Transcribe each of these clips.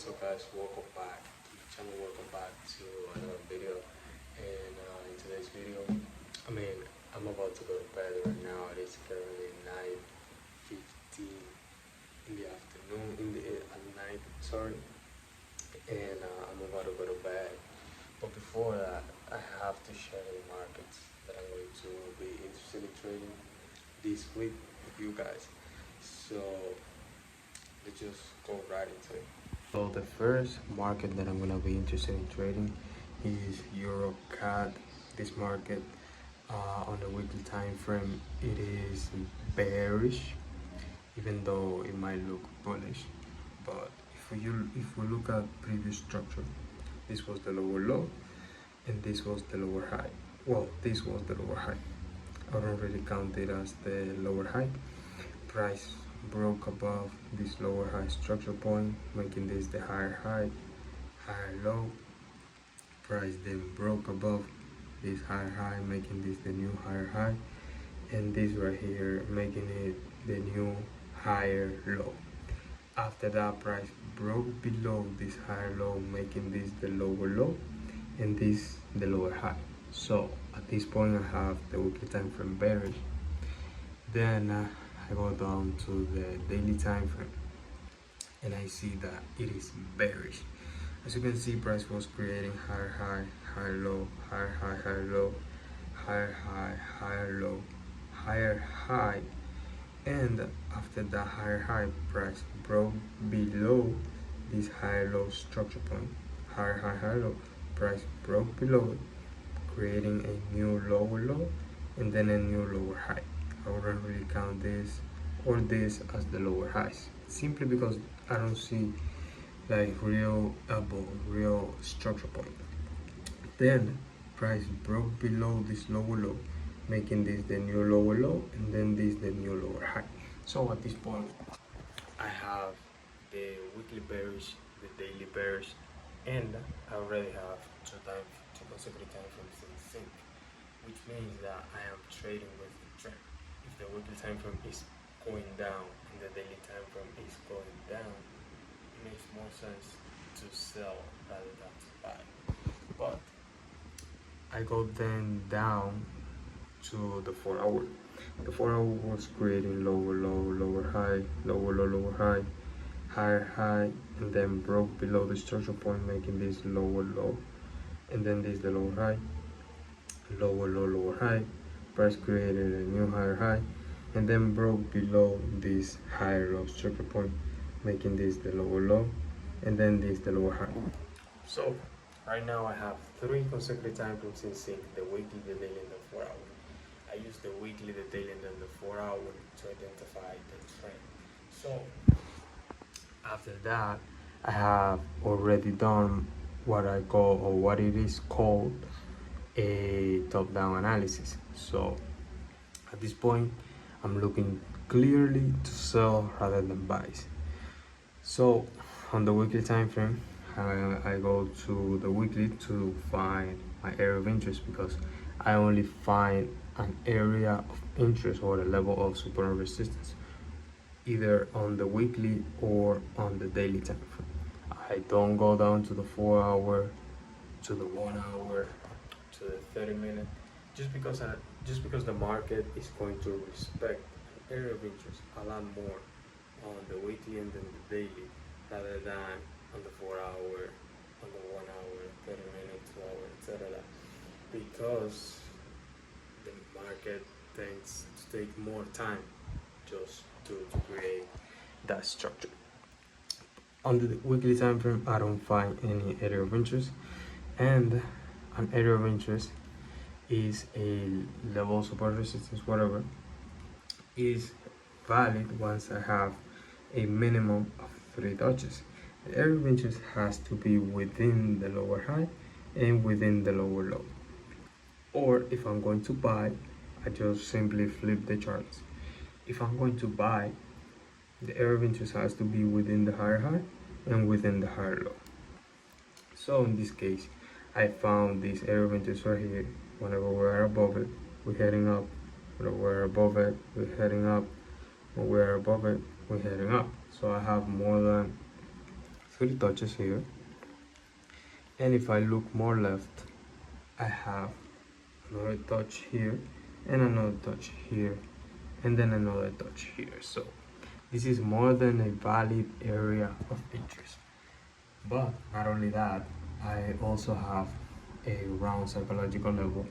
So guys, welcome back to the channel, welcome back to another video. And in today's video, I'm about to go to bed right now. It is currently 9:15 in the afternoon, at night, sorry. And I'm about to go to bed. But before that, I have to share the markets that I'm going to be interested in trading this week with you guys. So let's just go right into it. So the first market that I'm gonna be interested in trading is Euro CAD. This market on the weekly time frame, it is bearish, even though it might look bullish. But if we look at previous structure, this was the lower low, and this was the lower high. Well, this was the lower high. I don't really count it as the lower high. Price broke above this lower high structure point, making this the higher high, higher low. Price then broke above this higher high, making this the new higher high, and this right here making it the new higher low. After that, price broke below this higher low, making this the lower low, and this the lower high. So at this point, I have the weekly time frame bearish. Then I go down to the daily time frame, and I see that it is bearish. As you can see, price was creating higher high, higher low, higher high, higher low, higher high, higher low, higher high, and after that higher high, price broke below this higher low structure point. Higher high, higher low, price broke below it, creating a new lower low, and then a new lower high. I wouldn't really count this or this as the lower highs, simply because I don't see like real elbow, real structure point. Then price broke below this lower low, making this the new lower low, and then this the new lower high. So at this point, I have the weekly bearish, the daily bearish, and I already have two consecutive time frames in sync, which means that I am trading with the trend. If the weekly time frame is going down and the daily time frame is going down, it makes more sense to sell rather than to buy. But I go then down to the 4 hour. The 4 hour was creating lower low, lower high, lower low, lower high, higher high, and then broke below the structure point, making this lower low, and then this the lower high, lower low, lower high. Price created a new higher high, and then broke below this higher low structure point, making this the lower low, and then this the lower high. So right now I have three consecutive time frames in sync: the weekly, the daily, and the 4 hour. I use the weekly, the daily, and then the 4 hour to identify the trend. So after that, I have already done what I call, or what it is called, a top-down analysis. So at this point, I'm looking clearly to sell rather than buys. So on the weekly time frame, I go to the weekly to find my area of interest, because I only find an area of interest or a level of support and resistance either on the weekly or on the daily time frame. I don't go down to the 4 hour, to the 1 hour, to the 30 minute, just because the market is going to respect an area of interest a lot more on the weekly and then the daily, rather than on the 4 hour, on the 1 hour, 30 minute, 2 hour, etc. Because the market tends to take more time just to create that structure. On the weekly time frame, I don't find any area of interest, and an area of interest is a level of support resistance, whatever, is valid once I have a minimum of 3 touches. The area of interest has to be within the lower high and within the lower low. Or if I'm going to buy, I just simply flip the charts. If I'm going to buy, the area of interest has to be within the higher high and within the higher low. So in this case, I found this area of interest right here. Whenever we're above it, we're heading up. Whenever we're above it, we're heading up. When we're above it, we're heading up. So I have more than three touches here, and if I look more left, I have another touch here and another touch here and then another touch here. So this is more than a valid area of interest. But not only that, I also have a round psychological level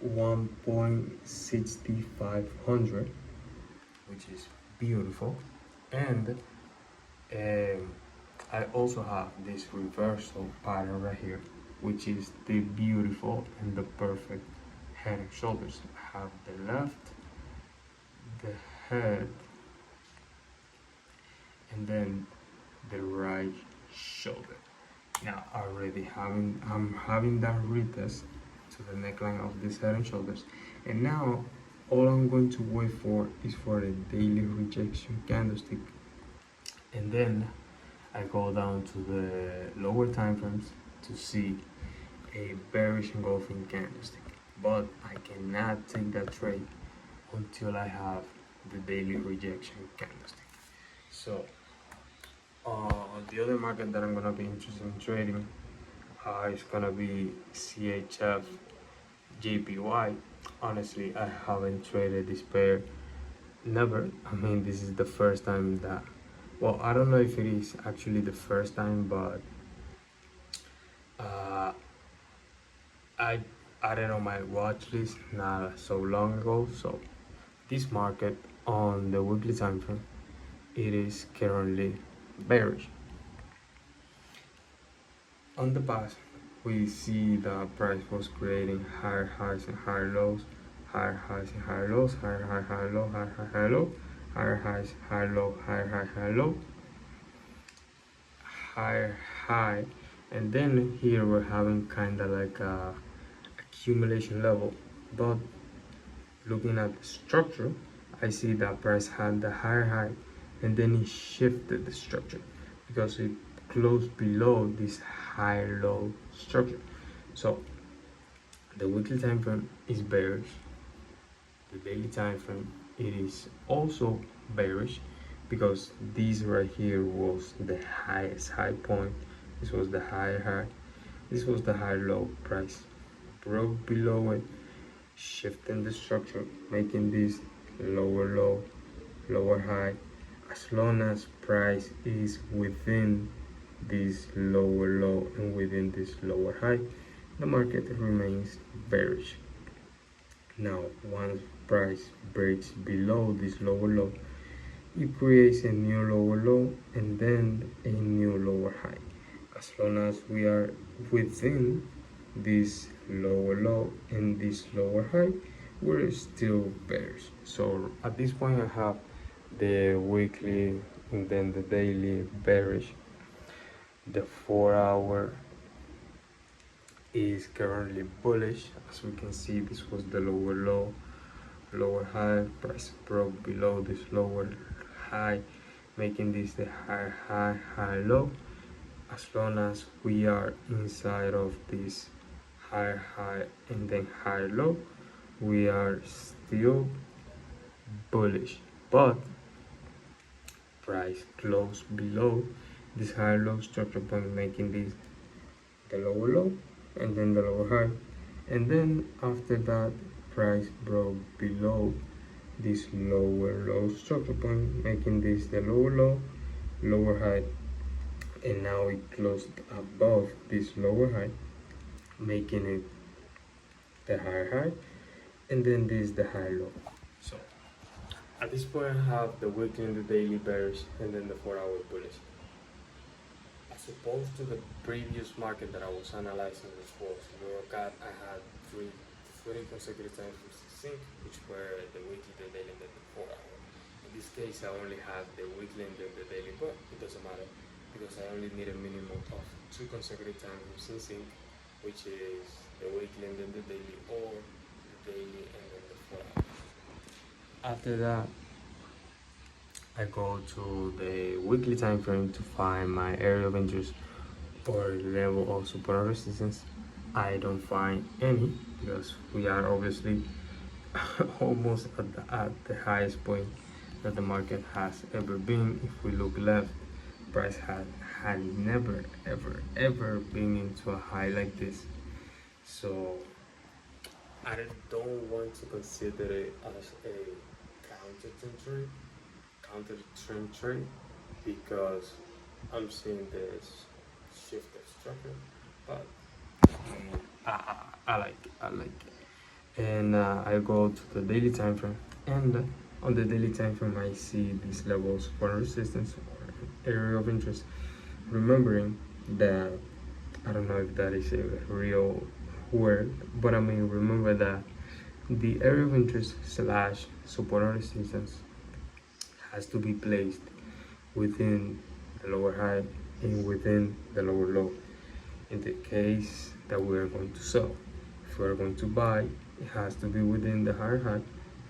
1.6500, which is beautiful. And I also have this reversal pattern right here, which is the beautiful and the perfect head and shoulders. I have the left, the head, and then the right shoulder. Now I'm having that retest to the neckline of this head and shoulders, and now all I'm going to wait for is for a daily rejection candlestick, and then I go down to the lower time frames to see a bearish engulfing candlestick, but I cannot take that trade until I have the daily rejection candlestick. So the other market that I'm gonna be interested in trading is gonna be CHF JPY. Honestly, I haven't traded this pair, never. I mean, this is the first time that, well, I don't know if it is actually the first time, but uh, I added on my watch list not so long ago. So this market on the weekly time frame, it is currently bearish. On the past, we see the price was creating higher highs and higher lows, higher highs and higher lows, higher high, higher low, higher high, higher low, higher highs, higher low, higher high, higher low, higher high, and then here we're having kind of like a accumulation level. But looking at the structure, I see that price had the higher high, and then it shifted the structure because it closed below this high low structure. So the weekly time frame is bearish. The daily time frame, it is also bearish because this right here was the highest high point. This was the higher high. This was the high low. Price broke below it, shifting the structure, making this lower low, lower high. As long as price is within this lower low and within this lower high, the market remains bearish. Now, once price breaks below this lower low, it creates a new lower low and then a new lower high. As long as we are within this lower low and this lower high, we're still bearish. So at this point, I have the weekly and then the daily bearish. The 4 hour is currently bullish. As we can see, this was the lower low, lower high. Price broke below this lower high, making this the higher high, high low. As long as we are inside of this higher high and then higher low, we are still bullish. But price closed below this higher low structure point, making this the lower low and then the lower high, and then after that price broke below this lower low structure point, making this the lower low, lower high, and now it closed above this lower high, making it the higher high, and then this the high low. So at this point I have the weekly and the daily bearish and then the 4 hour bullish. As opposed to the previous market that I was analyzing, which was Eurocat, I had three consecutive times from sync, which were the weekly, the daily, and then the 4 hour. In this case, I only have the weekly and then the daily, but it doesn't matter because I only need a minimum of 2 consecutive times from sync, which is the weekly and then the daily, or the daily and then the 4 hour. After that, I go to the weekly time frame to find my area of interest or level of support and resistance. I don't find any because we are obviously almost at the highest point that the market has ever been. If we look left, price had never ever been into a high like this. So I don't want to consider it as a counter trend trade because I'm seeing this shift of structure, but I like it. I like it. And I go to the daily time frame, and on the daily time frame, I see these levels for resistance or area of interest. Remembering that I don't know if that is a real word, but I mean remember that the area of interest slash support or resistance has to be placed within the lower high and within the lower low. In the case that we are going to sell, if we are going to buy, it has to be within the higher high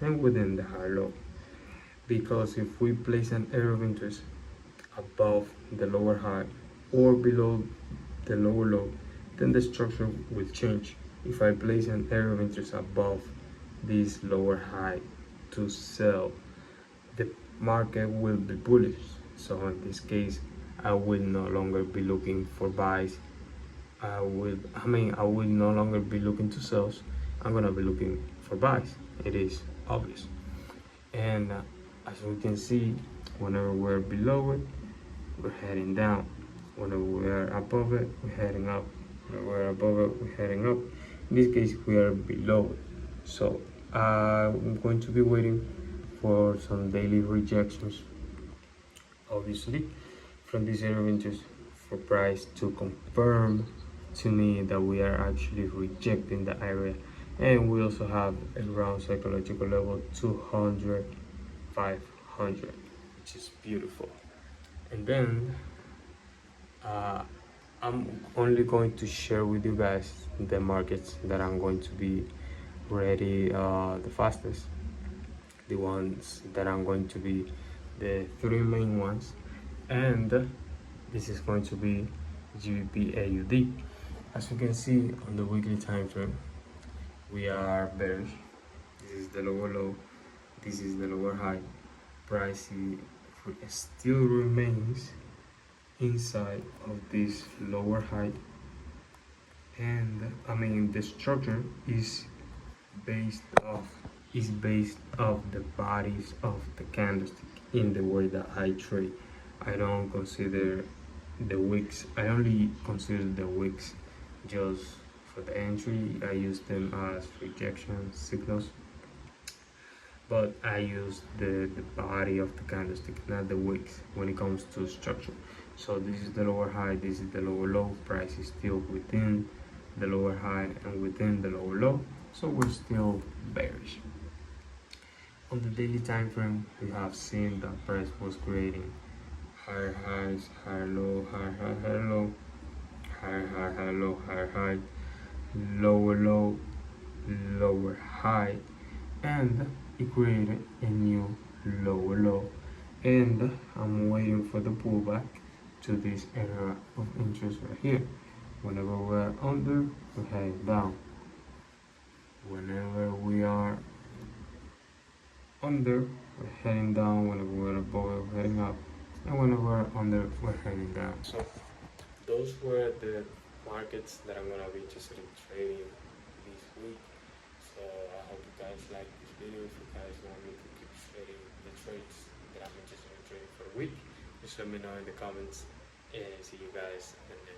and within the higher low. Because if we place an area of interest above the lower high or below the lower low, then the structure will change. If I place an area of interest above this lower high to sell, the market will be bullish. So in this case, I will no longer be looking for buys. I will no longer be looking to sells. I'm gonna be looking for buys. It is obvious. And as we can see, whenever we're below it, we're heading down. Whenever we're above it, we're heading up. Whenever we're above it, we're heading up. In this case, we are below it. So I'm going to be waiting for some daily rejections, obviously, from this area of interest for price to confirm to me that we are actually rejecting the area. And we also have around psychological level 200, 500, which is beautiful. And then I'm only going to share with you guys the markets that I'm going to be ready the fastest, the ones that I'm going to be the three main ones, and this is going to be GBP AUD. As you can see on the weekly time frame, we are bearish. This is the lower low, this is the lower high. Price still remains inside of this lower high, and I mean the structure based off based off the bodies of the candlestick in the way that I trade. I don't consider the wicks. I only consider the wicks just for the entry. I use them as rejection signals, but I use the body of the candlestick, not the wicks, when it comes to structure. So this is the lower high, this is the lower low. Price is still within the lower high and within the lower low, so we're still bearish. On the daily time frame, we have seen that price was creating higher highs, higher low, higher high, higher low, higher high, higher low, higher high, lower low, lower high, and it created a new lower low. And I'm waiting for the pullback to this area of interest right here. Whenever we're under, we're heading down. Whenever we are under, we're heading down. Whenever we're above, we're heading up. And whenever we're under, we're heading down. So those were the markets that I'm gonna be interested in trading this week. So I hope you guys like this video. If you guys want me to keep trading the trades that I'm interested in trading for a week, just let me know in the comments, and see you guys in the